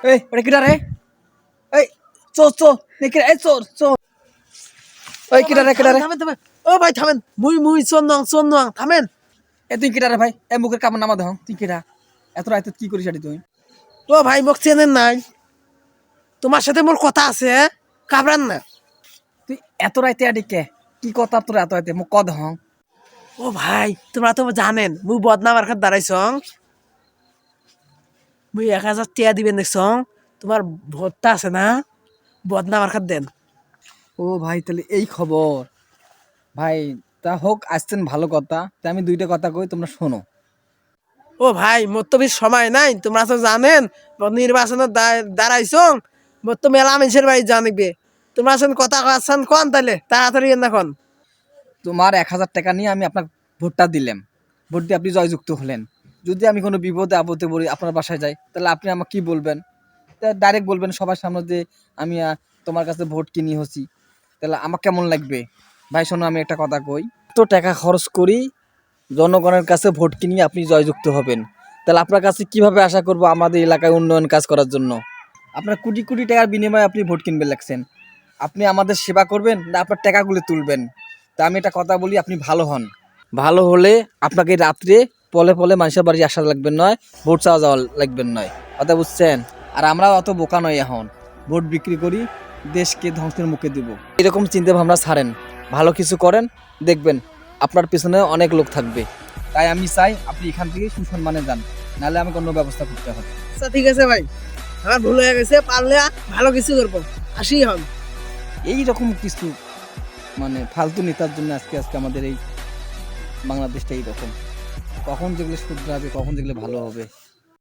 এই ওটা কিটা রে? এই চোর চোর নাকি এই চোর চোর। ওই কিটা রে কিটা রে? থামেন থামেন ও ভাই থামেন মুই চন্দন থামেন। এ তুই কিটা রে ভাই? এ মুখের কাপড় নামা দেখ তুই কিটা? এত রাতে কি করিস এটি তুই? ও ভাই মোক চেনেন নাই? তোমার সাথে মোর কথা আছে, কাবরান না। তুই এত রাতে আডি কে? কি কথা তোর এত রাতে মোক কদ হং? ও ভাই তোমরা তো জানেন মুই বদনাম আর খাত দাঁড়াইছ, মুই 1000 টিয়া দিবেন দেখছ, তোমার ভোটটা আছে না, বদনাম আর খাত দেন। ও ভাই তাহলে এই খবর। ভাই তা হোক আসছেন ভালো কথা, তা আমি দুইটা কথা কই তোমরা শোনো। ও ভাই মোর তো বেশ সময় নাই, তোমরা তো জানেন নির্বাচনের দাঁড়াইছ, মোর তো মেলা মানুষের বাড়ি জানিবে। তোমরা আছেন কথা আছেন কন, তাহলে তাড়াতাড়ি এখন। তোমার 1000 টাকা নিয়ে আমি আপনার ভোটটা দিলাম, ভোট দিয়ে আপনি জয়যুক্ত হলেন। যদি আমি কোনো বিপদে আপদে পড়ি আপনার বাসায় যাই, তাহলে আপনি আমাকে কি বলবেন? ডাইরেক্ট বলবেন সবার সামনে যে আমি তোমার কাছে ভোট কিনি হচ্ছি, তাহলে আমার কেমন লাগবে? ভাই শোনো আমি একটা কথা কই, তো টাকা খরচ করি জনগণের কাছে ভোট কিনি আপনি জয়যুক্ত হবেন, তাহলে আপনার কাছে কিভাবে আশা করব আমাদের এলাকায় উন্নয়ন কাজ করার জন্য? আপনার কোটি কোটি টাকার বিনিময়ে আপনি ভোট কিনবে লাগছেন, আপনি আমাদের সেবা করবেন না আপনার টাকাগুলো তুলবেন? তা আমি একটা কথা বলি, আপনি ভালো হন, ভালো হলে আপনাকে রাত্রে পলে পলে মানুষের বাড়ি আসা লাগবেন নয়, ভোট চাওয়া যাওয়া লাগবেন নয়, কথা বুঝছেন? আর আমরা অত বোকা নয় এখন, ভোট বিক্রি করি দেশকে ধ্বংসের মুখে দিব, এরকম চিন্তা ভাবনা ছাড়েন, ভালো কিছু করেন, দেখবেন আপনার পিছনে অনেক লোক থাকবে। তাই আমি চাই আপনি এখান থেকে সুসম্মানে যান, নাহলে আমাকে অন্য ব্যবস্থা করতে হবে। আচ্ছা ঠিক আছে ভাই, আমার ভুল হয়ে গেছে, পারলে ভালো কিছু করবো, আসি হন। এই রকম কিছু মানে ফালতু নেতার জন্য আজকে আজকে আমাদের এই বাংলাদেশটা এইরকম, কখন যেগুলো শুধরাবে কখন যেগুলো ভালো হবে